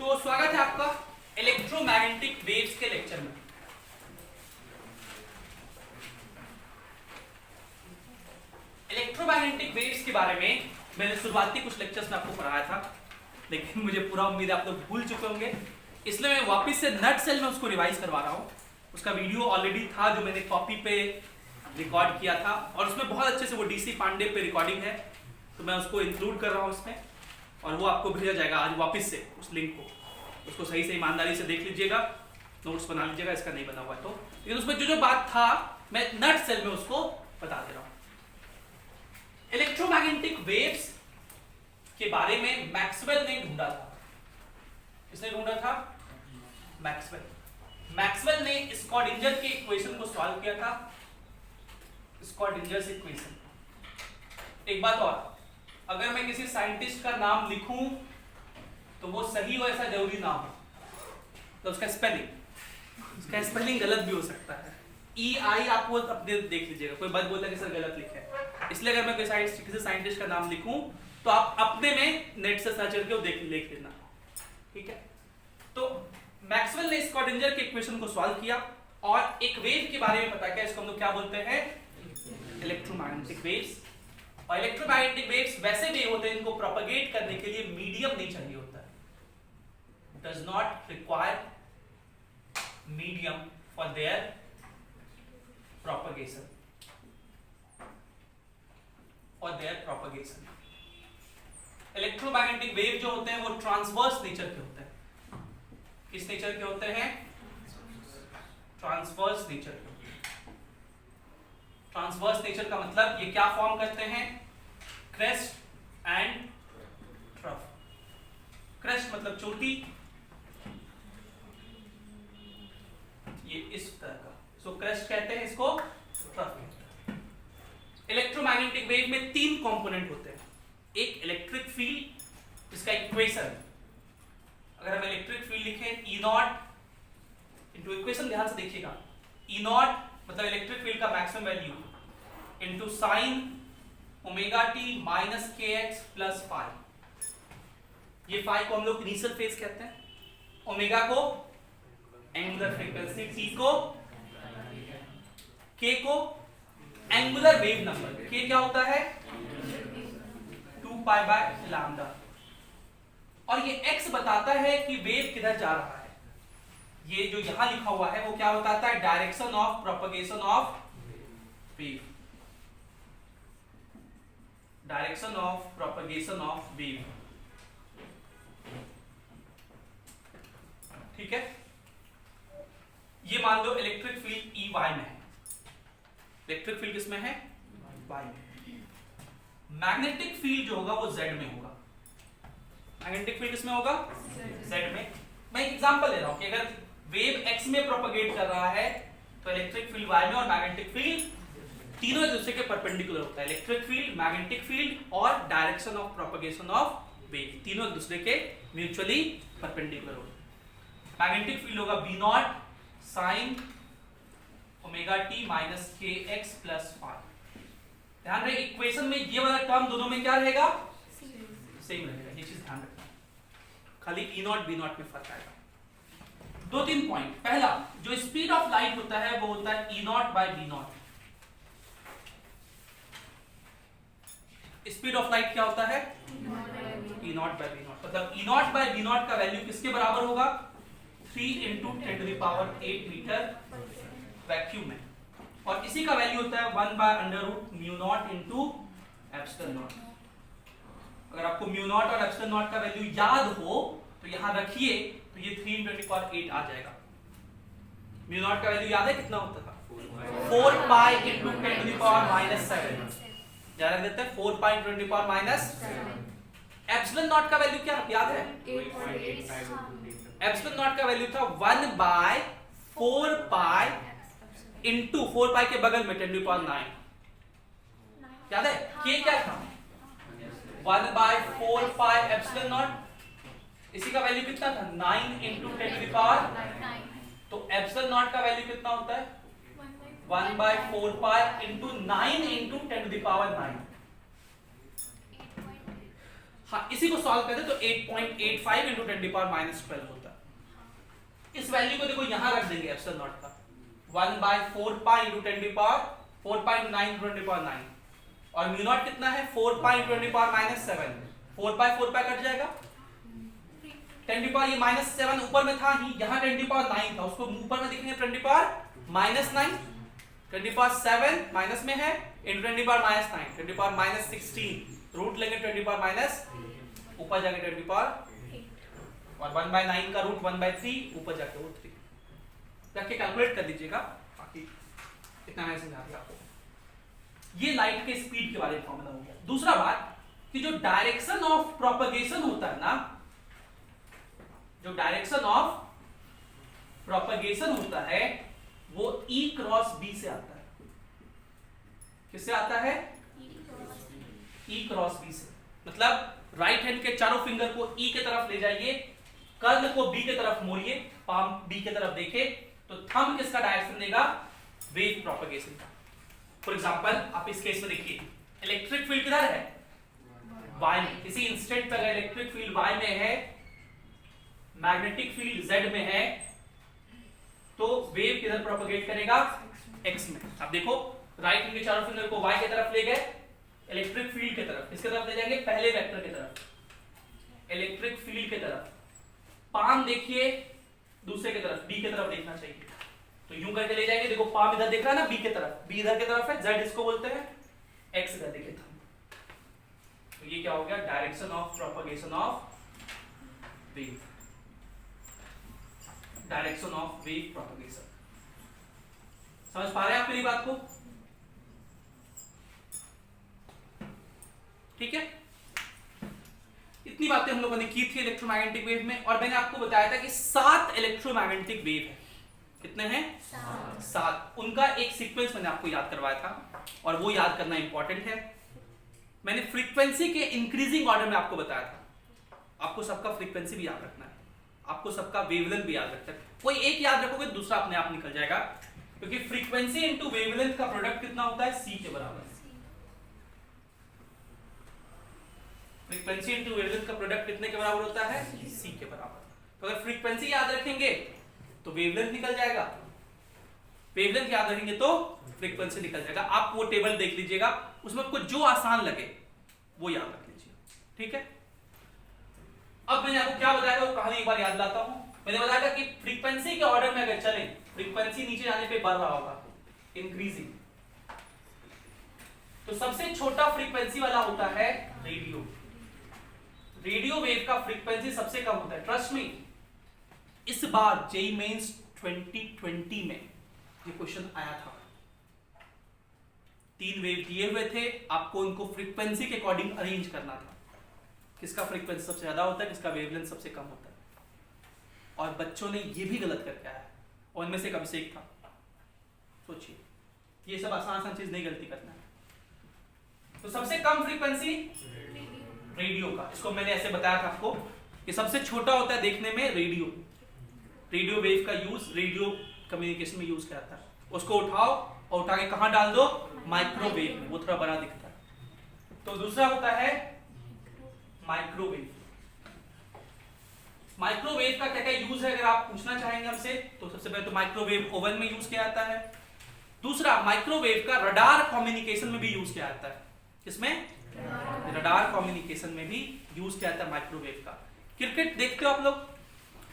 तो स्वागत है आपका इलेक्ट्रोमैग्नेटिक वेव्स के लेक्चर में। इलेक्ट्रोमैग्नेटिक वेव्स के बारे में मैंने शुरुआती कुछ लेक्चर्स में आपको पढ़ाया था, लेकिन मुझे पूरा उम्मीद है आप लोग भूल चुके होंगे, इसलिए मैं वापस से नट सेल में उसको रिवाइज करवा रहा हूँ। उसका वीडियो ऑलरेडी था जो मैंने कॉपी पे रिकॉर्ड किया था और उसमें बहुत अच्छे से वो डीसी पांडे पे रिकॉर्डिंग है, तो मैं उसको इंक्लूड कर रहा हूँ उसमें और वो आपको भेजा जाएगा आज वापस से उस लिंक को। उसको सही से ईमानदारी से देख लीजिएगा, नोट्स बना लीजिएगा, इसका नहीं बना हुआ तो। लेकिन उसमें जो जो बात था मैं नट सेल में उसको बता दे रहा हूँ। इलेक्ट्रोमैग्नेटिक वेव्स के बारे में मैक्सवेल ने ढूंढा था। किसने ढूंढा था? मैक्सवेल ने स्क्रॉडिंजर के इक्वेशन को सॉल्व किया था। स्क्रॉडिंजर्स इक्वेशन। एक बात और, अगर मैं किसी साइंटिस्ट का नाम लिखूं तो वो सही हो ऐसा जरूरी ना हो, तो उसका स्पेलिंग गलत भी हो सकता है। EI आप वो अपने देख लीजिएगा, कोई बात बोलता है कि सर गलत लिखा है, इसलिए अगर मैं किसी साइंटिस्ट का नाम लिखूं तो आप अपने में नेट से सर्च करके वो देख लेना, ठीक है। तो मैक्सवेल ने स्क्रॉडिंजर के इक्वेशन को सॉल्व किया और एक वेव के बारे में पता किया, इसको हम लोग क्या बोलते हैं? Electromagnetic waves. और इलेक्ट्रोमैग्नेटिक वेव्स वैसे वेव होते हैं इनको प्रोपेगेट करने के लिए मीडियम नहीं चाहिए होता है। Does not require medium for their propagation. Electromagnetic wave जो होते हैं वो ट्रांसवर्स नेचर के होते हैं। किस नेचर के होते हैं? ट्रांसवर्स नेचर के। ट्रांसवर्स नेचर का मतलब ये क्या फॉर्म करते हैं? Crest and trough. क्रेस्ट मतलब चोटी, ये इस तरह का, सो क्रेस्ट कहते हैं इसको, ट्रफ कहते हैं। इलेक्ट्रोमैग्नेटिक वेव में तीन कंपोनेंट होते हैं। एक इलेक्ट्रिक फील्ड, जिसका इक्वेशन अगर हम इलेक्ट्रिक फील्ड लिखें E नॉट इंटू, इक्वेशन ध्यान से देखिएगा, E नॉट मतलब इलेक्ट्रिक फील्ड का maximum value into sine omega T minus के एक्स प्लस फाई। ये फाई को हम लोग इनिशियल फेज कहते हैं, ओमेगा को एंगुलर फ्रीक्वेंसी, टी को, के को एंगुलर वेव नंबर। के क्या होता है? 2 पाई बाय लैम्डा। और ये x बताता है कि वेव किधर जा रहा है। ये जो यहां लिखा हुआ है वो क्या बताता है? Direction of propagation of wave. Direction of propagation of wave, ठीक है। ये मान लो इलेक्ट्रिक फील्ड EY में है। इलेक्ट्रिक फील्ड किसमें है? Y में। मैग्नेटिक फील्ड जो होगा वो Z में होगा। मैग्नेटिक फील्ड किसमें होगा? Z में। मैं एक एग्जांपल ले रहा हूं कि अगर वेव x में प्रोपगेट कर रहा है तो इलेक्ट्रिक फील्ड y में और मैग्नेटिक फील्ड, तीनों एक दूसरे के परपेंडिकुलर होता है। इलेक्ट्रिक फील्ड, मैग्नेटिक फील्ड और direction of propagation of wave, तीनों एक दूसरे के म्यूचुअली परपेंडिकुलर होते हैं। मैग्नेटिक फील्ड होगा B not sine omega T minus के एक्स प्लस फाई। ध्यान रहे इक्वेशन में ये वाला टर्म दोनों में क्या रहेगा? सेम रहेगा, ये चीज ध्यान रखना, खाली E नॉट B नॉट में फर्क आएगा। दो तीन पॉइंट। पहला, जो स्पीड ऑफ लाइट होता है वो होता है E naught by B naught. Speed of light क्या होता है? E naught by B naught. मतलब E naught by B naught का वैल्यू किसके बराबर होगा? 3 into 10 to the power 8 metre vacuum में। और इसी का वैल्यू होता है 1 by under root mu naught into epsilon naught. अगर आपको म्यू नॉट और एप्सिलॉन नॉट का वैल्यू याद हो तो यहां रखिए, तो ये 3 into 10 to the power 8 आ जाएगा। म्यू नॉट का वैल्यू याद है कितना होता था? 4 पाई into 10 to the power minus 7। याद रख देते हैं 4 पाई into 10 to the power minus 7। Epsilon naught का वैल्यू क्या याद है? 8.8। एप्सिलॉन नॉट का वैल्यू था 1 by 4 पाई इंटू 4 पाई के बगल में 10 to the power 9। याद है? के क्या था? 1 by 4 पाई एप्सिलॉन नॉट। इसी का वैल्यू कितना था? 9 into 10 to the power 9। तो एप्सिलॉन नॉट का वैल्यू कितना होता है? 1 by 4 pi into 9 into 10 to the power 9। हाँ, इसी को सॉल्व करते तो 8.85 into 10 - 12 होता। इस वैल्यू को देखो यहां रख देंगे एप्सिलॉन नॉट का 1/4 पाई into 10 4.9 into 10⁻⁹ और म्यू नॉट कितना है 4 पाई into 10⁻⁷। 4 पाई 4 पाई कट जाएगा, 10 ये -7 ऊपर में था ही, यहाँ 10⁹ था, उसको ऊपर में लिखेंगे 10⁻⁹ 10⁻7 माइनस में है into 10⁻⁹ 10⁻16 रूट लेंगे 10⁻, ऊपर जाके 10 और 1/9 का रूट 1/3 ऊपर जाके रूट 3 जाके कैलकुलेट कर लीजिएगा। बाकी इतना मैं समझा दिया आपको। ये लाइट के स्पीड के बारे में फॉर्मूला हो गया। दूसरा बात कि जो डायरेक्शन ऑफ प्रोपगेशन होता है ना, जो डायरेक्शन ऑफ प्रोपगेशन होता है वो E क्रॉस B से आता है। किससे आता है? E क्रॉस B से। मतलब राइट हैंड के चारों फिंगर को E के तरफ ले जाइए, कर्ल को B के तरफ मोड़िए, पाम B के तरफ देखे तो थंब किसका डायरेक्शन देगा? वेव प्रोपगेशन का। फॉर एग्जांपल आप इस केस में देखिए, इलेक्ट्रिक फील्ड किधर है? Y में। किसी इंस्टेंट पर अगर इलेक्ट्रिक फील्ड Y में है, मैग्नेटिक फील्ड Z में है, तो वेव किधर प्रोपगेट करेगा? X में। अब देखो राइट हैंड के चारों फिंगर को Y की तरफ ले गए, इलेक्ट्रिक फील्ड की तरफ, किसकी तरफ ले जाएंगे? पहले वेक्टर की तरफ, इलेक्ट्रिक फील्ड की तरफ। पाम देखिए दूसरे की तरफ, B की तरफ देखना चाहिए, तो यूं करके ले जाएंगे। देखो पाम इधर देख रहा है ना, B की तरफ, B इधर की तरफ है, Z इसको बोलते हैं, X इधर देखे था। तो ये क्या हो गया? Direction of propagation of wave, direction of wave propagation. समझ पा रहे हैं आप मेरी बात को? ठीक है, इतनी बातें हम लोगों ने की थी इलेक्ट्रोमैग्नेटिक वेव में। और मैंने आपको बताया था कि 7 इलेक्ट्रोमैग्नेटिक वेव है। कितने हैं? 7। उनका एक सीक्वेंस मैंने आपको याद करवाया था और वो याद करना इंपॉर्टेंट है। मैंने फ्रीक्वेंसी के इंक्रीजिंग ऑर्डर में आपको बताया था। आपको सबका फ्रीक्वेंसी भी याद रखना है, आपको सबका वेवलेंथ भी याद रखना है। कोई एक याद रखोगे दूसरा अपने आप निकल जाएगा, क्योंकि फ्रीक्वेंसी इंटू वेवलेंथ का प्रोडक्ट कितना होता है? C के बराबर। फ्रीक्वेंसी इंटू वेवलेंथ का प्रोडक्ट कितने के बराबर होता है? C के बराबर। तो अगर फ्रीक्वेंसी याद रखेंगे तो वेवलेंथ निकल जाएगा, वेवलेंथ याद रखेंगे तो फ्रीक्वेंसी निकल जाएगा। आप वो टेबल देख लीजिएगा, उसमें कुछ जो आसान लगे वो याद रख लीजिए। ठीक है, अब मैंने आपको क्या बताया वो कहानी एक बार याद लाता हूं। मैंने बताया था कि फ्रीक्वेंसी के ऑर्डर में अगर चलें, फ्रीक्वेंसी नीचे जाने पे बढ़ रहा होगा, इंक्रीजिंग, तो सबसे छोटा फ्रीक्वेंसी वाला होता है रेडियो। रेडियो वेव का फ्रीक्वेंसी सबसे कम होता है। ट्रस्ट मी, इस बार जेईई मेंस 2020 में ये क्वेश्चन आया था। 3 वेव दिए हुए थे, आपको उनको फ्रीक्वेंसी के अकॉर्डिंग अरेंज करना था। किसका फ्रीक्वेंसी सबसे ज्यादा होता है, किसका वेवलेंथ सबसे कम होता है। और बच्चों ने ये भी गलत करके आया, और इनमें से एक अभिषेक था। सोचिए, ये सब आसान आसान चीज नहीं गलती करना है। तो सबसे कम फ्रीक्वेंसी रेडियो का, इसको मैंने ऐसे बताया था आपको कि सबसे छोटा होता है देखने में रेडियो। रेडियो वेव का यूज रेडियो कम्युनिकेशन में यूज किया जाता है। उसको उठाओ और उठा के कहां डाल दो? माइक्रोवेव में, वो थोड़ा बड़ा दिखता है। तो दूसरा होता है माइक्रोवेव। माइक्रोवेव का क्या क्या यूज है अगर आप पूछना चाहेंगे हमसे, तो सबसे पहले तो माइक्रोवेव ओवन में यूज किया जाता है। दूसरा, माइक्रोवेव का रडार कम्युनिकेशन में भी यूज किया जाता है। किसमें? रडार कम्युनिकेशन में भी यूज किया जाता है माइक्रोवेव का। क्रिकेट देखते हो आप लोग,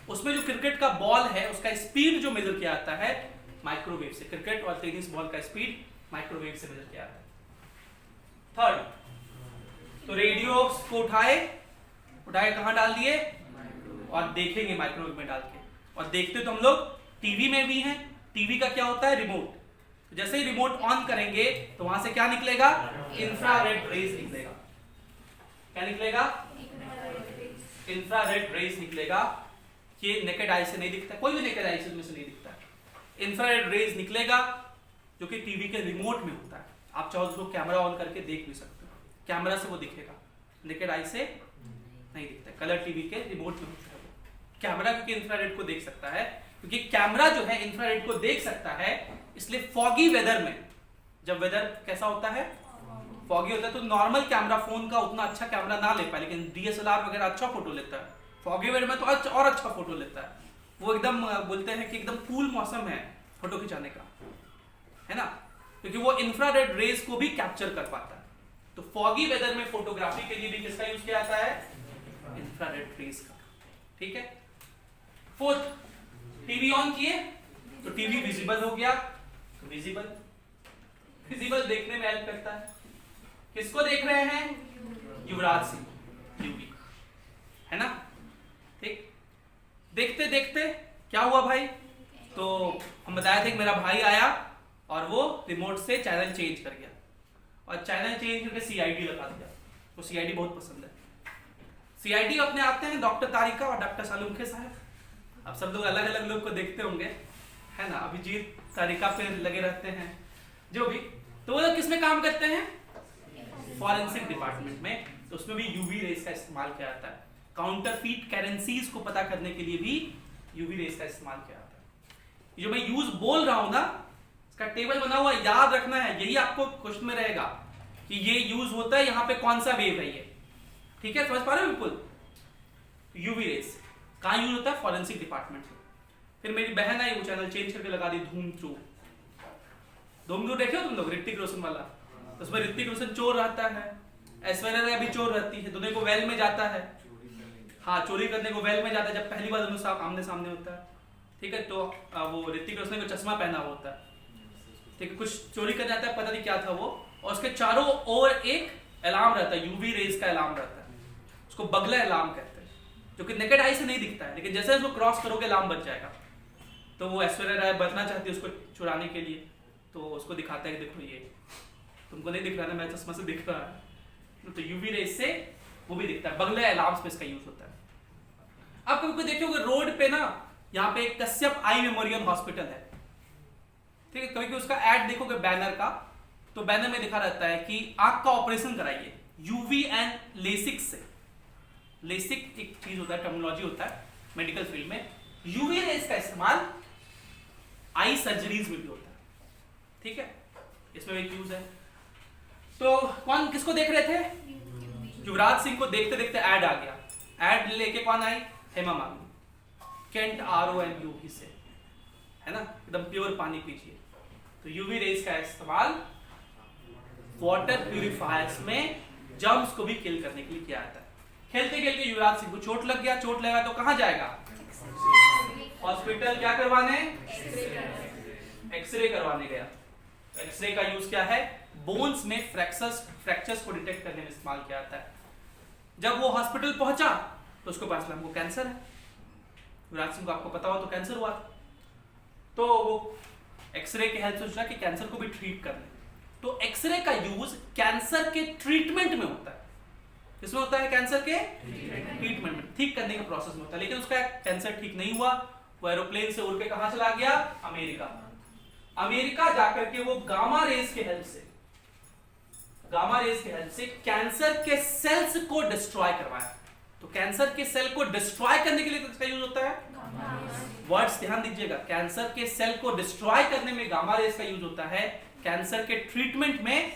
उसमें जो क्रिकेट का बॉल है उसका स्पीड जो मेजर किया जाता है माइक्रोवेव से। क्रिकेट और टेनिस बॉल का स्पीड माइक्रोवेव से मेजर किया जाता है। थर्ड, तो रेडियो को उठाए कहां डाल दिए? और देखेंगे माइक्रोवेव में डाल के। और देखते तो हम लोग टीवी में भी हैं। टीवी का क्या होता है? रिमोट। तो जैसे ही रिमोट ऑन करेंगे तो वहां से क्या निकलेगा? इंफ्रारेड रेज निकलेगा। क्या निकलेगा? इंफ्रारेड रेज निकलेगा। ये नेकेड आई से नहीं दिखता, कोई भी नेकेड आई से नहीं दिखता। इंफ्रारेड रेज निकलेगा जो कि टीवी के रिमोट में होता है। आप चाहो उसको कैमरा ऑन करके देख भी सकते हो, कैमरा से वो दिखेगा, नेकेड आई से नहीं दिखता। कलर टीवी के रिमोट में होता है वो। कैमरा क्योंकि इंफ्रारेड को देख सकता है, क्योंकि कैमरा जो है इंफ्रारेड को देख सकता है, इसलिए फॉगी वेदर में, जब वेदर कैसा होता है? फॉगी होता है तो नॉर्मल कैमरा फोन का उतना अच्छा कैमरा ना ले पाए, लेकिन डीएसएलआर वगैरह अच्छा फोटो लेता है। फॉगी वेदर में तो और अच्छा फोटो लेता है। वो एकदम बोलते हैं कि एकदम कूल मौसम है फोटो खिंचाने का, है ना, क्योंकि वो इंफ्रारेड रेज को भी कैप्चर कर पाता है। तो फॉगी वेदर में फोटोग्राफी के लिए भी किसका यूज किया जाता है? इंफ्रारेड रेज का। ठीक है। फोर्थ, टीवी ऑन किए तो टीवी विजिबल हो गया, तो विजिबल देखने में हेल्प करता है। किसको देख रहे हैं? युवराज सिंह, यूवी, है ना। ठीक, देखते देखते क्या हुआ भाई, तो हम बताया थे कि मेरा भाई आया और वो रिमोट से चैनल चेंज कर गया, और चैनल चेंज करके सीआईडी लगा दिया। तो सीआईडी बहुत पसंद है। सीआईडी अपने आते हैं डॉक्टर तारिका और डॉक्टर सालुंखे साहब। अब सब लोग अलग अलग लोग को देखते होंगे, है ना। अभिजीत तारिका पे लगे रहते हैं, जो भी। तो वो लोग किस में काम करते हैं? फॉरेंसिक डिपार्टमेंट में। तो उसमें भी यूवी रेस का इस्तेमाल किया जाता है। काउंटरफीट करेंसीज को पता करने के लिए भी यूवी रेस का इस्तेमाल किया जाता है। जो मैं यूज बोल रहा हूं ना, इसका टेबल बना हुआ याद रखना है, यही आपको क्वेश्चन में रहेगा कि ये यूज होता है यहाँ पे, कौन सा वेव है ये। ठीक है, समझ पा रहे हो बिल्कुल। यूवी रेस कहाँ यूज होता है? फॉरेंसिक डिपार्टमेंट में। फिर मेरी बहन आई, वो चैनल चेंज करके लगा दी धूम 2। धूम 2 देखे हो तुम लोग? ऋतिक रोशन वाला। उसमें ऋतिक रोशन चोर रहता है, ऐश्वर्या राय भी चोर रहती है, दोनों को वेल में जाता है। हाँ, चोरी करने को वेल में जाता है, जब पहली बार दोनों साथ आमने सामने होता है। ठीक है, तो वो ऋतिक रोशन को चश्मा पहना होता है। ठीक है, कुछ चोरी कर जाता है, पता नहीं क्या था वो, और उसके चारों ओर एक अलार्म रहता है, यूवी रेज का अलार्म रहता है। उसको बगला अलार्म कहते हैं, जो कि नेकेड आई से नहीं दिखता है, लेकिन जैसे उसको क्रॉस करोगे अलार्म बच जाएगा। तो वो ऐश्वर्या राय बचना चाहती है उसको चुराने के लिए, तो उसको दिखाता है कि देखो ये तुमको नहीं दिख रहा ना, मेरे चश्मा से दिख रहा है। तो यूवी रेज से वो भी दिखता है, बगले अलार्म्स में इसका यूज होता है। अब कभी देखोगे रोड पे ना, यहाँ पे कश्यप आई मेमोरियल हॉस्पिटल है। ठीक है, कभी उसका एड देखोगे बैनर का, तो बैनर में लिखा रहता है कि आंख का ऑपरेशन कराइए यूवी एंड लेसिक से। लेसिक एक चीज होता है, टर्मिनोलॉजी होता है मेडिकल फील्ड में। यूवी रेज का इस्तेमाल आई सर्जरीज में भी होता है। ठीक है, इसमें एक यूज है। तो कौन किसको देख रहे थे? युवराज सिंह को देखते देखते ऐड आ गया। ऐड लेके कौन आई? हेमा मालिनी। केंट ROMU से, है ना, एकदम प्योर पानी पीजिए। तो यूवी रेज का इस्तेमाल वाटर प्यूरिफायर्स में जर्म्स को भी किल करने के लिए किया जाता है। खेलते खेलते युवराज सिंह को चोट लग गया। चोट लगा तो कहां जाएगा? हॉस्पिटल। क्या करवाने? एक्सरे करवाने गया। एक्सरे का यूज क्या है? बोन्स में फ्रैक्चर्स को डिटेक्ट करने में इस्तेमाल किया जाता है। जब वो हॉस्पिटल पहुंचा तो उसको पता चला हमको कैंसर है। युवराज सिंह को आपको पता हो तो कैंसर हुआ। तो वो एक्सरे के हेल्प से सोचा कि कैंसर को भी ट्रीट कर ले। तो एक्सरे का यूज कैंसर के ट्रीटमेंट में होता है। किसमें होता है? कैंसर के ट्रीटमेंट में, ठीक करने के प्रोसेस में होता है। लेकिन उसका कैंसर ठीक नहीं हुआ। वो एरोप्लेन से उड़ के कहां चला गया? अमेरिका। अमेरिका जाकर के वो गामा रेज के हेल्प से कैंसर के सेल्स को डिस्ट्रॉय करवाया। तो कैंसर के सेल को डिस्ट्रॉय करने के लिए किसका यूज होता है? वर्ड्स ध्यान दीजिएगा। कैंसर के सेल को डिस्ट्रॉय करने में गामा रेज का यूज होता है। कैंसर के ट्रीटमेंट में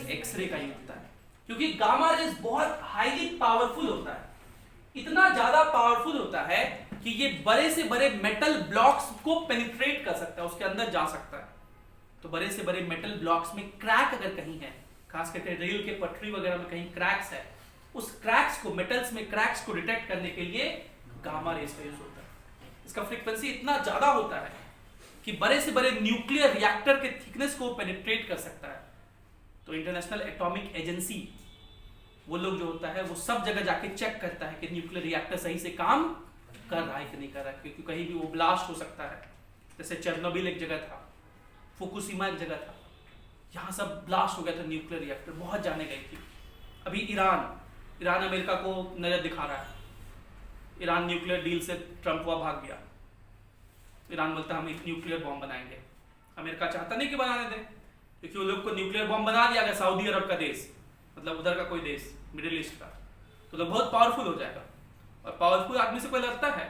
एक्सरे का यूज होता है। क्योंकि गामा रेज बहुत हाईली पावरफुल होता है। इतना ज्यादा पावरफुल होता है कि ये बड़े से बड़े मेटल ब्लॉक्स को पेनिट्रेट कर सकता है, उसके अंदर जा सकता है। तो बड़े से बड़े मेटल ब्लॉक्स में क्रैक अगर कहीं है, खास करके रेल के पटरी वगैरह में कहीं क्रैक्स है, उस क्रैक्स को, मेटल्स में क्रैक्स को डिटेक्ट करने के लिए गामा रेज का यूज होता है। इसका फ्रीक्वेंसी इतना ज्यादा होता है कि बड़े से बड़े न्यूक्लियर रिएक्टर के थिकनेस को पेनिट्रेट कर सकता है। तो इंटरनेशनल एटॉमिक एजेंसी, वो लोग जो होता है वो सब जगह जाके चेक करता है कि न्यूक्लियर रिएक्टर सही से काम कर रहा है कि नहीं कर रहा है, क्योंकि कहीं भी वो ब्लास्ट हो सकता है। जैसे चेरनोबिल एक जगह था, फुकुशिमा एक जगह था, यहाँ सब ब्लास्ट हो गया था न्यूक्लियर रिएक्टर, बहुत जाने गई थी। अभी ईरान अमेरिका को नजर दिखा रहा है। ईरान न्यूक्लियर डील से ट्रंप हुआ, भाग गया। ईरान बोलता है हम एक न्यूक्लियर बॉम्ब बनाएंगे। अमेरिका चाहता नहीं कि बनाने दें, क्योंकि वो लोग को न्यूक्लियर बॉम्ब बना दिया गया, सऊदी अरब का देश, मतलब उधर का कोई देश, मिडिल ईस्ट का, तो लोग बहुत पावरफुल हो जाएगा। और पावरफुल आदमी से कोई लड़ता है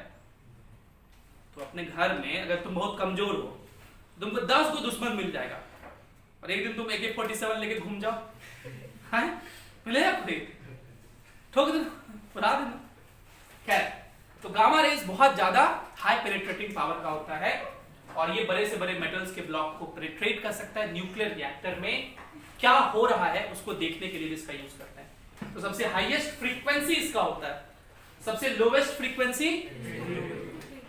तो अपने घर में अगर तुम बहुत कमजोर हो, तुमको 10 को दुश्मन मिल जाएगा, और एक दिन तुम AK-47 लेके घूम जाओ, हाँ मिलेगा कोई ठोक देना बता देना। खैर तो गामा रेज बहुत ज्यादा हाई पेनिट्रेटिंग पावर का होता है और ये बड़े से बड़े मेटल्स के ब्लॉक को पेनिट्रेट कर सकता है। न्यूक्लियर रिएक्टर में क्या हो रहा है उसको देखने के लिए इसका यूज करते हैं। तो सबसे हाईएस्ट फ्रीक्वेंसी इसका होता है, सबसे लोवेस्ट फ्रीक्वेंसी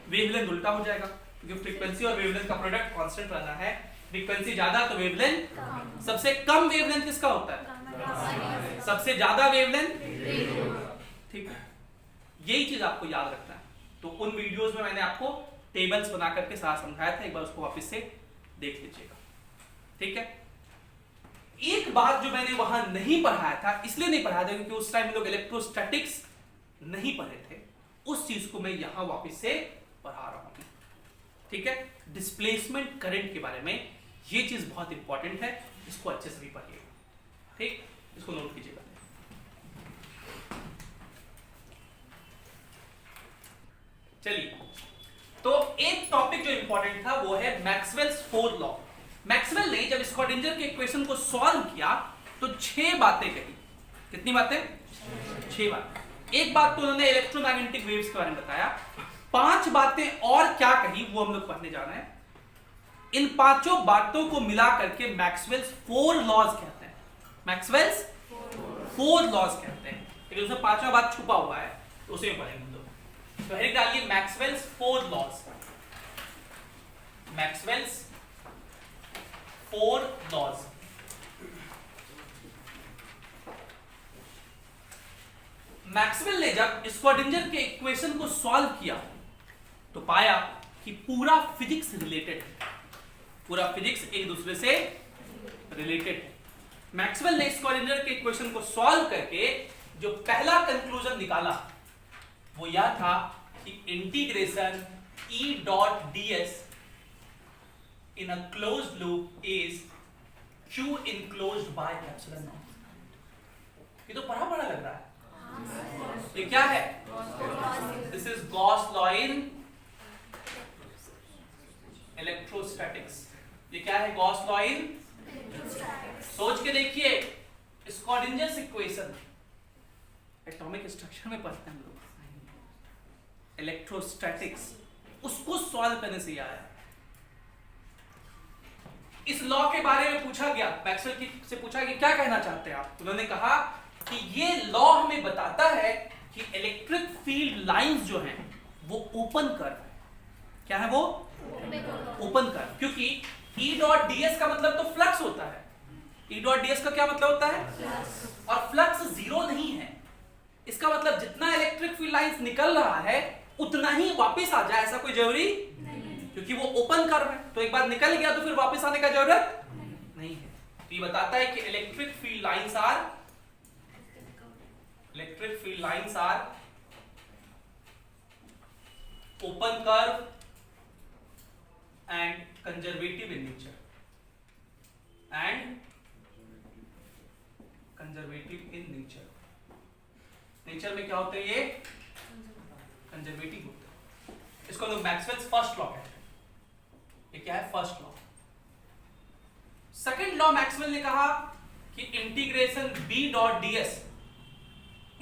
वेवलेंथ उल्टा हो जाएगा क्योंकि फ्रीक्वेंसी और वेवलेंथ का प्रोडक्ट कांस्टेंट रहना है। फ्रीक्वेंसी ज्यादा तो वेवलेंथ, सबसे कम वेवलेंथ किसका होता है, सबसे ज्यादा वेवलेंथ। ठीक है, यही चीज आपको याद रखना है। तो उन वीडियोस में मैंने आपको टेबल्स बना करके सारा समझाया था, एक बार उसको वापस से देख लीजिएगा। ठीक है, एक बात जो मैंने वहां नहीं पढ़ाया था, इसलिए नहीं पढ़ाया था क्योंकि उस टाइम लोग इलेक्ट्रोस्टैटिक्स नहीं पढ़े थे, उस चीज को मैं यहां वापस से पढ़ा रहा हूं। ठीक है, डिस्प्लेसमेंट करंट के बारे में ये चीज बहुत इंपॉर्टेंट है, इसको अच्छे से भी पढ़िएगा। ठीक, इसको नोट कीजिएगा। चलिए, तो एक टॉपिक जो इंपॉर्टेंट था वो है मैक्सवेल्स फोर्थ लॉ। मैक्सवेल ने जब स्क्रॉडिंजर के इक्वेशन को सॉल्व किया तो 6 बातें कही। कितनी बातें? 6 बातें। एक बात तो उन्होंने इलेक्ट्रोमैग्नेटिक वेव्स के बारे में बताया, 5 बातें और क्या कही वो हम लोग पढ़ने जा रहे हैं। इन 5 बातों को मिला करके मैक्सवेल्स 4 लॉज कहते हैं। मैक्सवेल्स 4 लॉज कहते हैं, लेकिन उसमें 5वां बात छुपा हुआ है, तो उसे पढ़ेंगे हम लोग। तो हेडिंग डालिए Maxwell's 4 laws. Maxwell's 4 laws. Maxwell ने जब स्क्रॉडिंजर के इक्वेशन को सॉल्व किया तो पाया कि पूरा फिजिक्स रिलेटेड है, पूरा फिजिक्स एक दूसरे से रिलेटेड है। मैक्सवेल ने स्क्रॉडिंजर के इक्वेशन को सॉल्व करके जो पहला कंक्लूजन निकाला वो यह था कि integration E dot ds in a closed loop is Q enclosed by epsilon naught। ये तो पढ़ा लग रहा है। ये क्या है? This is Gauss law in electrostatics. ये क्या है? गॉस लॉ इन। सोच के देखिए, स्क्रॉडिंजर्स इक्वेशन एटॉमिक स्ट्रक्चर में पढ़ते हैं हम लोग, इलेक्ट्रोस्टैटिक्स, उसको सॉल्व करने से आया। इस लॉ के बारे में पूछा गया, मैक्सवेल से पूछा कि क्या कहना चाहते हैं आप। उन्होंने कहा कि ये लॉ हमें बताता है कि इलेक्ट्रिक फील्ड लाइंस जो हैं वो ओपन कर्व है। क्या है वो? Open curve. क्योंकि E डॉट ds का मतलब तो फ्लक्स होता है। E डॉट ds का क्या मतलब होता है? और फ्लक्स जीरो नहीं है। इसका मतलब जितना इलेक्ट्रिक फील्ड लाइंस निकल रहा है उतना ही वापस आ जाए, ऐसा कोई जरूरी नहीं, क्योंकि वो ओपन कर्व है। तो एक बार निकल गया तो फिर वापस आने का जरूरत नहीं है। तो ये बताता है कि electric field lines are open curve and conservative in nature nature में क्या होते हैं? ये कंजर्वेटिव होते हैं। इसको लोग मैक्सवेल्स फर्स्ट लॉ कहते हैं। ये क्या है? First law. Second law Maxwell ने कहा कि integration B dot ds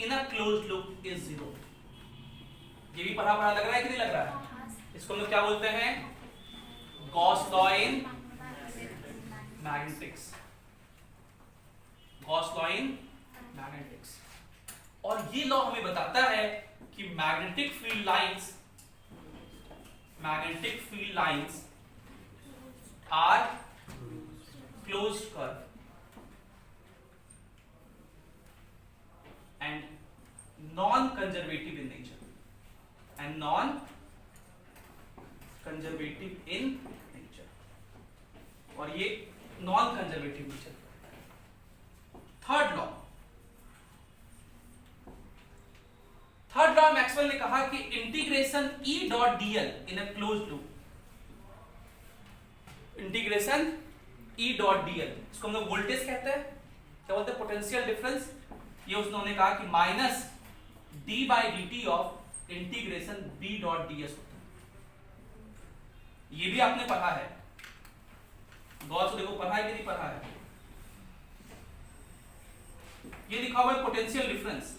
in a closed loop is 0। ये भी पढ़ा लग रहा है कि नहीं लग रहा है? इसको हम लोग क्या बोलते हैं? Gauss law in magnetics. Gauss law in magnetics. और ये लॉ हमें बताता है कि magnetic field lines are closed curve and non-conservative in nature और ये non-conservative nature। Third law Maxwell ने कहा कि integration E dot dl in a closed loop, integration E dot dl, इसको हम लोग वोल्टेज कहते हैं। क्या बोलते हैं? Potential difference. ये उन्होंने कहा कि minus D by D T of integration B dot ds होता है। ये भी आपने पढ़ा है, गौर से देखो, पढ़ा है कि नहीं पढ़ा है? ये लिखा हुआ है पोटेंशियल डिफरेंस,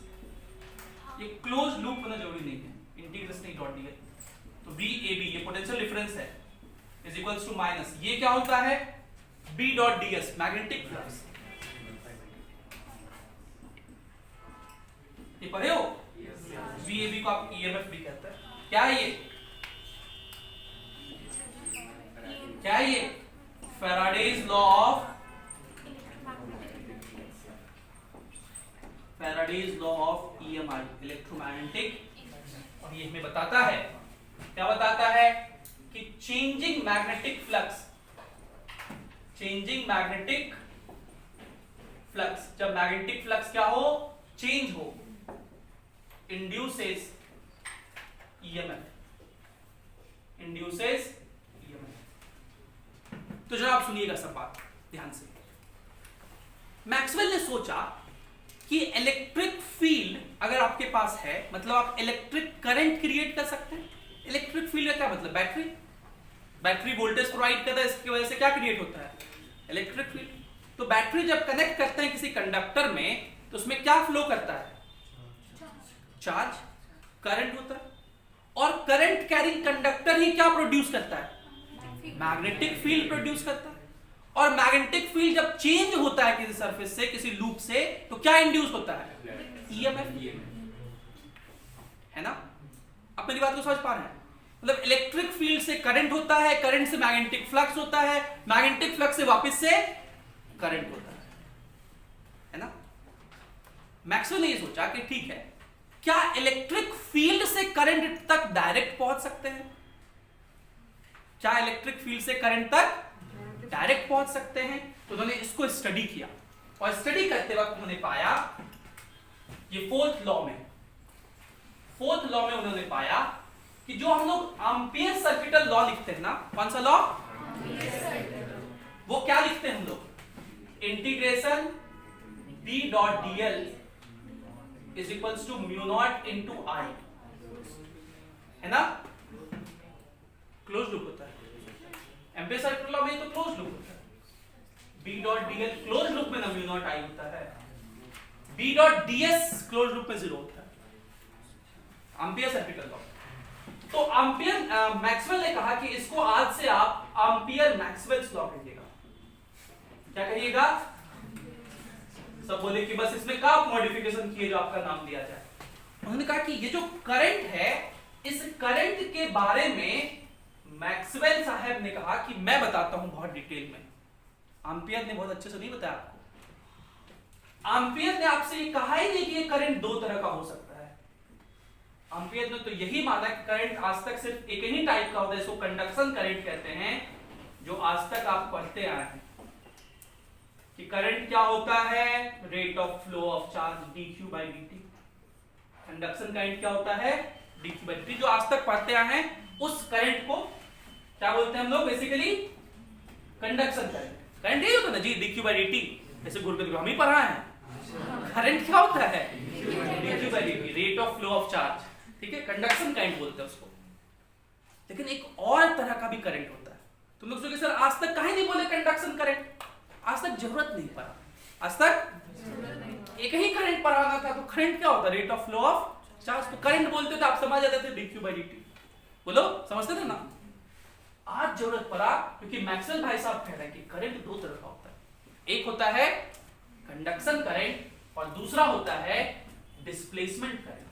ये क्लोज लूप होना जरूरी नहीं है, इंटीग्रेशन नहीं डॉट डीएल। तो बी ए बी ये पोटेंशियल डिफरेंस है इज इक्वल्स टू माइनस ये क्या होता है B dot DS magnetic flux. ये पढ़े हो? बी ए बी को आप ईएमएफ भी कहते हैं। क्या है ये? क्या है ये? Faraday's law of Faraday's law of EMI electromagnetic. और ये हमें बताता है, क्या बताता है कि changing magnetic flux, changing magnetic flux, जब मैग्नेटिक फ्लक्स क्या हो चेंज हो, इंड्यूसेस ईएमएफ, इंड्यूसेस ईएमएफ। तो जरा आप सुनिएगा सब बात ध्यान से। मैक्सवेल ने सोचा कि इलेक्ट्रिक फील्ड अगर आपके पास है मतलब आप इलेक्ट्रिक करंट क्रिएट कर सकते हैं। इलेक्ट्रिक फील्ड का क्या मतलब? बैटरी, बैटरी वोल्टेज प्रोवाइड करता है, इसकी वजह से क्या क्रिएट होता है? Electric field. तो बैटरी जब कनेक्ट करते हैं किसी कंडक्टर में तो उसमें क्या फ्लो करता है? चार्ज, करंट होता है। और करंट कैरिंग कंडक्टर ही क्या प्रोड्यूस करता है? मैग्नेटिक फील्ड प्रोड्यूस करता है। और मैग्नेटिक फील्ड जब चेंज होता है किसी सरफेस से, किसी लूप से, तो क्या इंड्यूस होता है? ईएमएफ, है ना? आप मेरी बात को समझ पा रहे हैं? मतलब इलेक्ट्रिक फील्ड से करंट होता है, करंट से मैग्नेटिक फ्लक्स होता है, मैग्नेटिक फ्लक्स से वापस से करंट होता है ना? मैक्सवेल ने ये सोचा कि ठीक है, क्या इलेक्ट्रिक फील्ड से करंट तक डायरेक्ट पहुंच सकते हैं? क्या इलेक्ट्रिक फील्ड से करंट तक डायरेक्ट पहुंच सकते हैं? तो उन्होंने इसको स्टडी किया और स्टडी करते वक्त उन्होंने पाया, ये फोर्थ लॉ में उन्होंने पाया कि जो हम लोग एम्पियर सर्किटल लॉ लिखते हैं ना, कौन सा लॉ? वो क्या लिखते हैं हम लोग? Integration B dot DL is equals to mu naught into I, है ना? क्लोज लूप होता है एम्पियर सर्किटल लॉ में, तो क्लोज लूप होता है। B dot DL close loop में ना म्यू नॉट आई होता है, B dot DS close loop में 0 होता है, एम्पियर सर्किटल लॉ। तो एम्पियर मैक्सवेल ने कहा कि इसको आज से आप एम्पियर मैक्सवेल्स लॉ कहिएगा। क्या कहिएगा? सब बोले कि बस इसमें क्या मॉडिफिकेशन किए जो आपका नाम दिया जाए। उन्होंने कहा कि ये जो करंट है, इस करंट के बारे में मैक्सवेल साहब ने कहा कि मैं बताता हूं बहुत डिटेल में। एम्पियर ने बहुत अच्छे से नहीं बताया आपको। एम्पियर ने आपसे ये कहा ही नहीं कि ये करंट दो तरह का हो सकता है। एम्पियर ने तो यही माना कि करंट आज तक सिर्फ एक ही टाइप का होता है, इसको कंडक्शन करंट कहते हैं, जो आज तक आप पढ़ते आए हैं कि करंट क्या होता है? Rate of flow of charge dq by dt। Conduction current क्या होता है? dq by dt। जो आज तक पढ़ते आए हैं उस करंट को क्या बोलते हैं हम लोग? Basically conduction current. करंट यही होता है ना जी, dq by dt। ऐसे घूर के हम ही पढ़ा है। करंट क्या होता है? dq by dt, rate of flow of charge, ठीक है? कंडक्शन करंट बोलते हैं उसको। लेकिन एक और तरह का भी करंट होता है। तुम लोग सोचोगे सर आज तक काहे नहीं बोले कंडक्शन करंट? आज तक जरूरत नहीं पड़ा, आज तक एक ही करंट पढ़ाना था। तो करंट क्या होता है? Rate of flow of charge. तो करंट बोलते थे, आप समझ जाते थे dq by dt। बोलो, समझते थे ना? आज जरूरत पड़ा क्योंकि मैक्सवेल भाई साहब कह रहे हैं कि करंट दो तरह का होता है। एक होता है कंडक्शन करंट और दूसरा होता है डिस्प्लेसमेंट करंट।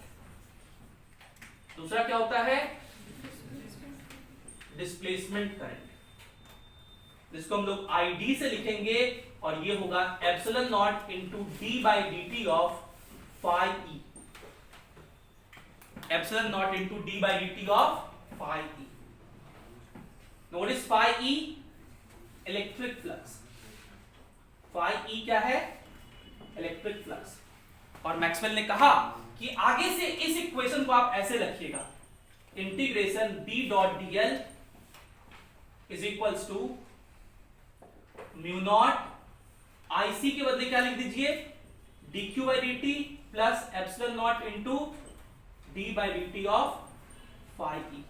दूसरा क्या होता है? डिस्प्लेसमेंट करंट, जिसको हम लोग ID से लिखेंगे और ये होगा epsilon naught into d by dt of phi e। Epsilon naught into d by dt of phi e। What is phi e? Electric flux. phi e क्या है? Electric flux. और मैक्सवेल ने कहा कि आगे से इस इक्वेशन को आप ऐसे रखिएगा, integration b dot dl is equals to mu naught IC के बदले क्या लिख दीजिए? dq by dt plus epsilon naught into d by dt of phi e।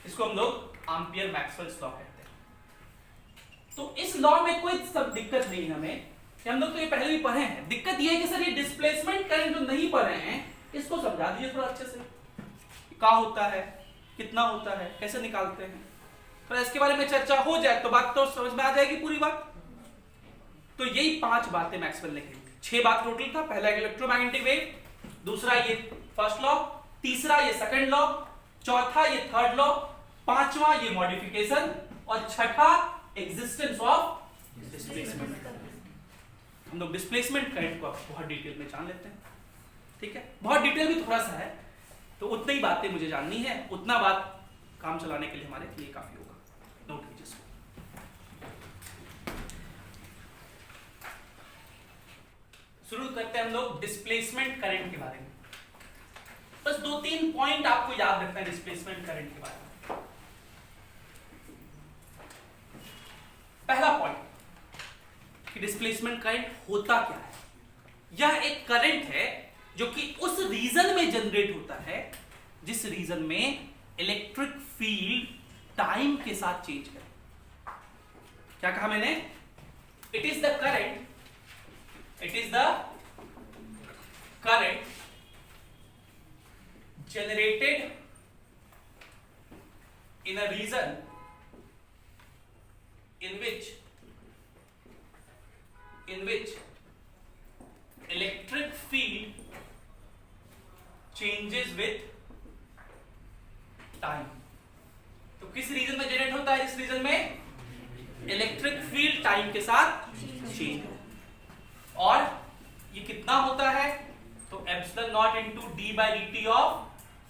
इसको हम लोग एम्पियर मैक्सवेल्स लॉ कहते हैं। तो इस लॉ में कोई सब दिक्कत नहीं हमें, हम लोग तो ये पहले भी पढ़े हैं। दिक्कत ये है कि सर ये डिस्प्लेसमेंट करंट जो नहीं पढ़े हैं इसको समझा दीजिए थोड़ा अच्छे से, क्या होता है, कितना होता है, कैसे निकालते हैं। तो इसके बारे में चर्चा हो जाए तो बात तो समझ में आ जाएगी पूरी बात। तो यही 5 बातें मैक्सवेल ने कही, 6 बात टोटल था। पहला इलेक्ट्रोमैग्नेटिक वेव, दूसरा ये फर्स्ट लॉ, तीसरा ये सेकंड लॉ, चौथा ये थर्ड लॉ, पांचवा ये मॉडिफिकेशन और छठा एग्जिस्टेंस ऑफ डिस्प्लेसमेंट। हम लोग डिस्प्लेसमेंट करंट को बहुत डिटेल में जान लेते हैं, ठीक है। बहुत डिटेल भी थोड़ा सा है, तो उतनी ही बातें मुझे जाननी है, उतना बात काम चलाने के लिए हमारे लिए काफी होगा। नोट कीजिए इसको। शुरू करते हैं हम लोग डिस्प्लेसमेंट करंट के बारे में। बस 2-3 पॉइंट आपको याद रखना है डिस्प्लेसमेंट करंट के बारे में। पहला पॉइंट कि डिस्प्लेसमेंट करंट होता क्या है। यह एक करंट है जो कि उस रीजन में जनरेट होता है जिस रीजन में इलेक्ट्रिक फील्ड टाइम के साथ चेंज करे। क्या कहा मैंने? It is the current generated in a region in which electric field changes with time। तो किस रीजन में जनरेट होता है? इस रीजन में इलेक्ट्रिक फील्ड टाइम के साथ चेंज हो। और ये कितना होता है? तो epsilon naught into D by dt of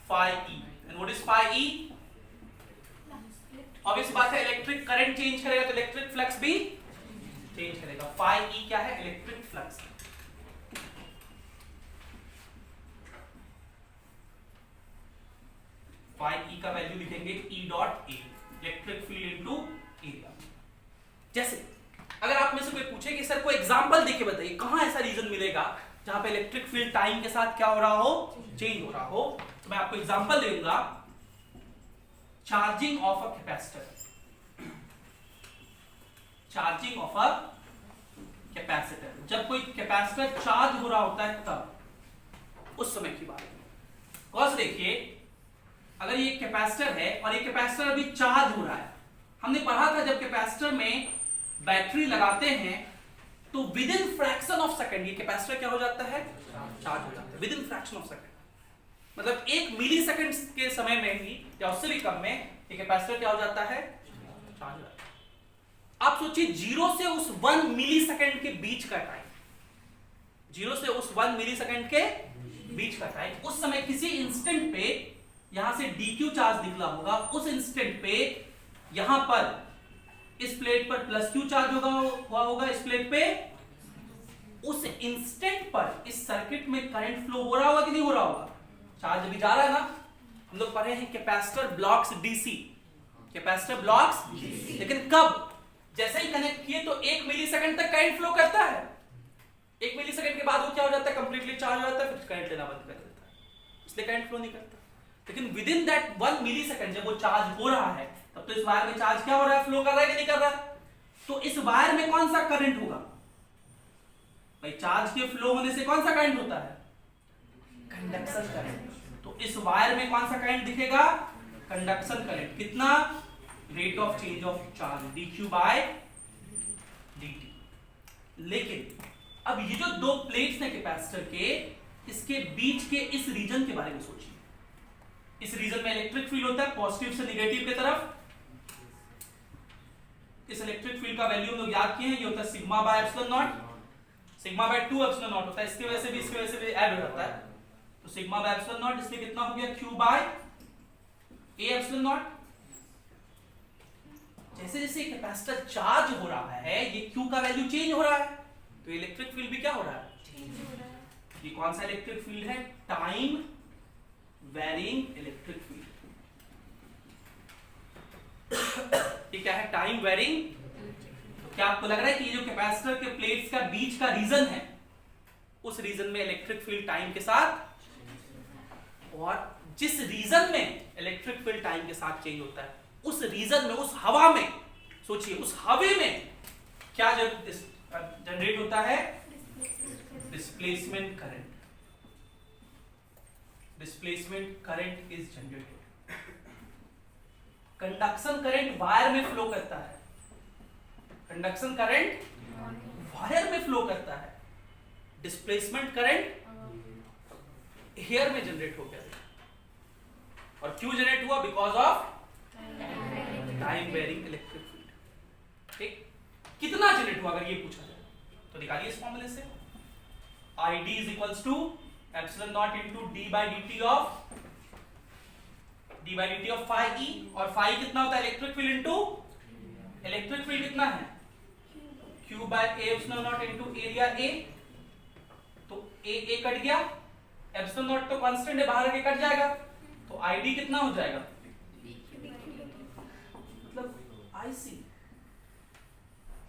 phi e। And what is phi e? Obvious बात है, इलेक्ट्रिक करंट चेंज करेगा तो इलेक्ट्रिक फ्लक्स भी चेंज करेगा। phi e क्या है? Electric flux. phi e का वैल्यू लिखेंगे E dot A, electric field into area. जैसे अगर आप में से कोई पूछे कि सर कोई एग्जांपल देके बताइए कहां ऐसा रीजन मिलेगा जहां पे इलेक्ट्रिक फील्ड टाइम के साथ क्या हो रहा हो? चेंज हो रहा हो। तो मैं आपको एग्जांपल दे दूंगा। Charging of a capacitor, charging of a capacitor. जब कोई कैपेसिटर चार्ज हो रहा होता है तब, उस समय की बात है। कौन देखिए, अगर ये कैपेसिटर है और ये कैपेसिटर अभी चार्ज हो रहा है, हमने पढ़ा था जब कैपेसिटर में बैटरी लगाते हैं तो with in fraction of second ये कैपेसिटर क्या हो जाता है? चार्ज हो जाता है with in fraction of second. मतलब 1 मिली सेकंड के समय में ही या उससे भी कम में ये कैपेसिटर क्या हो जाता है? चार्ज हो जाता है। आप सोचिए 0 से उस 1 मिली सेकंड के बीच का टाइम, 0 से उस 1 मिली सेकंड के बीच का टाइम, उस समय किसी इंस्टेंट पे यहां से dq चार्ज निकला होगा। उस इंस्टेंट पे यहां पर इस प्लेट पर प्लस q चार्ज हुआ होगा, इस प्लेट पे। उस इंस्टेंट पर इस सर्किट में करंट फ्लो हो रहा होगा कि नहीं हो रहा होगा? चार्ज अभी जा रहा है ना। हम लोग पढ़े हैं capacitor blocks DC, capacitor blocks DC. लेकिन कब? जैसे ही कनेक्ट किए तो 1 मिली सेकंड तक करंट फ्लो करता है। 1 मिली सेकंड के बाद वो क्या हो जाता है? कंप्लीटली चार्ज हो जाता है, फिर करंट लेना बंद कर देता है, इसलिए करंट फ्लो नहीं करता। लेकिन within that 1 millisecond जब वो चार्ज हो रहा है तब तो इस वायर में चार्ज क्या हो रहा है? फ्लो कर रहा है कि नहीं कर रहा है? तो इस वायर में कौन सा करंट होगा भाई? चार्ज के फ्लो होने से कौन सा करंट होता है? Conduction current. तो इस वायर में कौन सा करंट दिखेगा? Conduction current. कितना? Rate of change of charge dq by dt। लेकिन अब ये जो 2 प्लेट्स हैं कैपेसिटर के, इसके बीच के इस रीजन के बारे में सोचिए। इस रीजन में इलेक्ट्रिक फील्ड होता है पॉजिटिव से नेगेटिव की तरफ। इस इलेक्ट्रिक फील्ड का वैल्यू हम लोग याद किए हैं, ये होता है sigma by epsilon not. Sigma bye 2 epsilon not होता है, इसकी वजह से भी इसकी वजह से भी ऐड हो जाता है। तो सिग्मा बाय एप्सिलॉन नॉट, इसलिए कितना हो गया? q by a epsilon naught. जैसे जैसे कैपेसिटर चार्ज हो रहा है ये q का वैल्यू चेंज हो रहा है, तो इलेक्ट्रिक फील्ड भी क्या हो रहा है? चेंज हो रहा है। ये कौन सा इलेक्ट्रिक फील्ड है? Time varying electric field. ये क्या है? Time varying. तो क्या आपको लग रहा है कि ये जो कैपेसिटर के प्लेट्स का बीच का रीजन है, उस रीजन में इलेक्ट्रिक फील्ड टाइम के साथ, और जिस रीजन में इलेक्ट्रिक फील्ड टाइम के साथ चेंज होता है उस रीजन में, उस हवा में, सोचिए उस हवा में क्या जब जनरेट होता है displacement current. Displacement current is generated. Conduction current wire में फ्लो करता है. कंडक्शन करंट वायर में फ्लो करता है. डिस्प्लेसमेंट करंट हेयर में जनरेट हो गया. और क्यों जनरेट हुआ? Because of time varying electric field. ठीक, कितना जनरेट हुआ अगर ये पूछा जाए तो निकालिए इस फॉर्मूले से. ID is equals to epsilon naught into d by dt of phi e. और phi कितना होता है? Electric field into electric field कितना है? Q by a epsilon naught into area a. तो a कट गया, epsilon naught तो constant है, बाहर के कट जाएगा, तो ID कितना हो जाएगा? मतलब IC.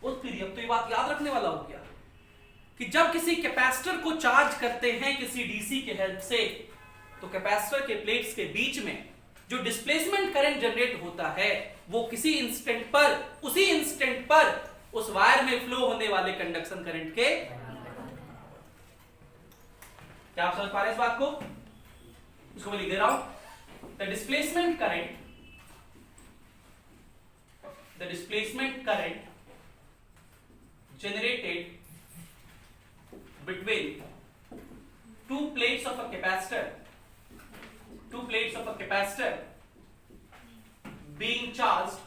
और फिर अब तो ये बात याद रखने वाला हो गया कि जब किसी कैपेसिटर को चार्ज करते हैं किसी डीसी के हेल्प से, तो कैपेसिटर के प्लेट्स के बीच में जो डिस्प्लेसमेंट करंट जनरेट होता है वो किसी इंस्टेंट पर, उसी इंस्टेंट पर उस वायर में फ्लो होने वाले कंडक्शन करंट के. क्या आप समझ पा रहे हैं इस बात को? इसको मैं लिख दे रहा हूं. The displacement current generated between two plates of a capacitor being charged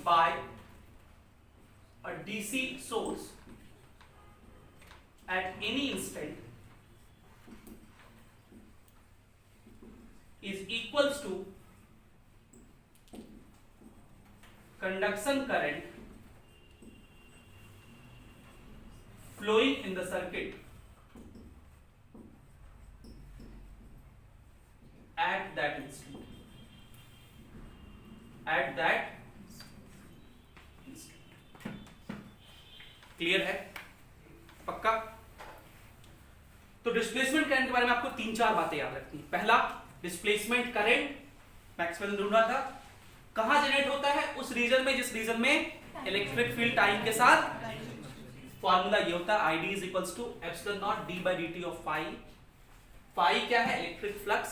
by a DC source at any instant is equals to conduction current flowing in the circuit at that instant. Clear है? पक्का? तो displacement current के बारे में आपको 3-4 बातें याद रखनी है. पहला, डिस्प्लेसमेंट करंट मैक्सवेल ने ढूंढा था, कहां जनरेट होता है? उस रीजन में जिस रीजन में इलेक्ट्रिक फील्ड टाइम के साथ. फॉर्मूला ये होता है ID is equals to epsilon naught d by dt of phi. phi क्या है? Electric flux.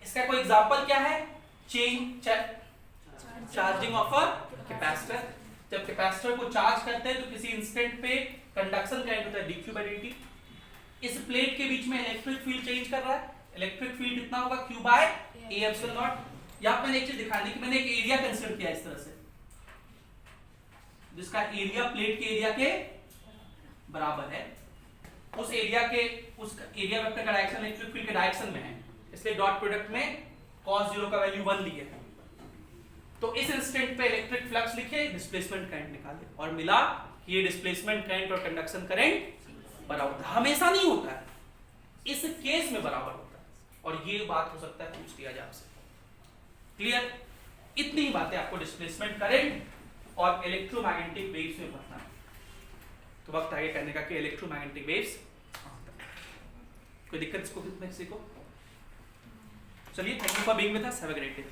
इसका कोई एग्जांपल क्या है? Charging of a capacitor. जब कैपेसिटर को चार्ज करते हैं तो किसी इंस्टेंट पे कंडक्शन करंट होता है dq by dt. इस प्लेट के बीच में इलेक्ट्रिक फील्ड चेंज कर रहा है. इलेक्ट्रिक फील्ड कितना होगा? q by a epsilon naught. यहां मैंने एक चीज दिखा दी कि मैंने एक एरिया कंसीडर किया इस तरह से, जिसका एरिया प्लेट के एरिया के बराबर है. उस एरिया वेक्टर का डायरेक्शन इलेक्ट्रिक फील्ड के डायरेक्शन में है, इसलिए डॉट प्रोडक्ट में cos 0 का वैल्यू 1 लिए. तो इस इंस्टेंट पे इलेक्ट्रिक फ्लक्स लिखे, डिस्प्लेसमेंट करंट निकाले, और मिला कि ये डिस्प्लेसमेंट करंट और कंडक्शन करंट बराबर. हमेशा नहीं होता है, इस केस में बराबर होता है, और ये बात हो सकता है पूछ लिया जाए आपसे. क्लियर? इतनी ही बातें आपको डिस्प्लेसमेंट करंट और इलेक्ट्रोमैग्नेटिक वेव्स में पढ़ना है. तो वक्त आगे करने का कि इलेक्ट्रोमैग्नेटिक वेव्स. कोई दिक्कत इसको किसी को? चलिए, thank you for being with us. Have a great day.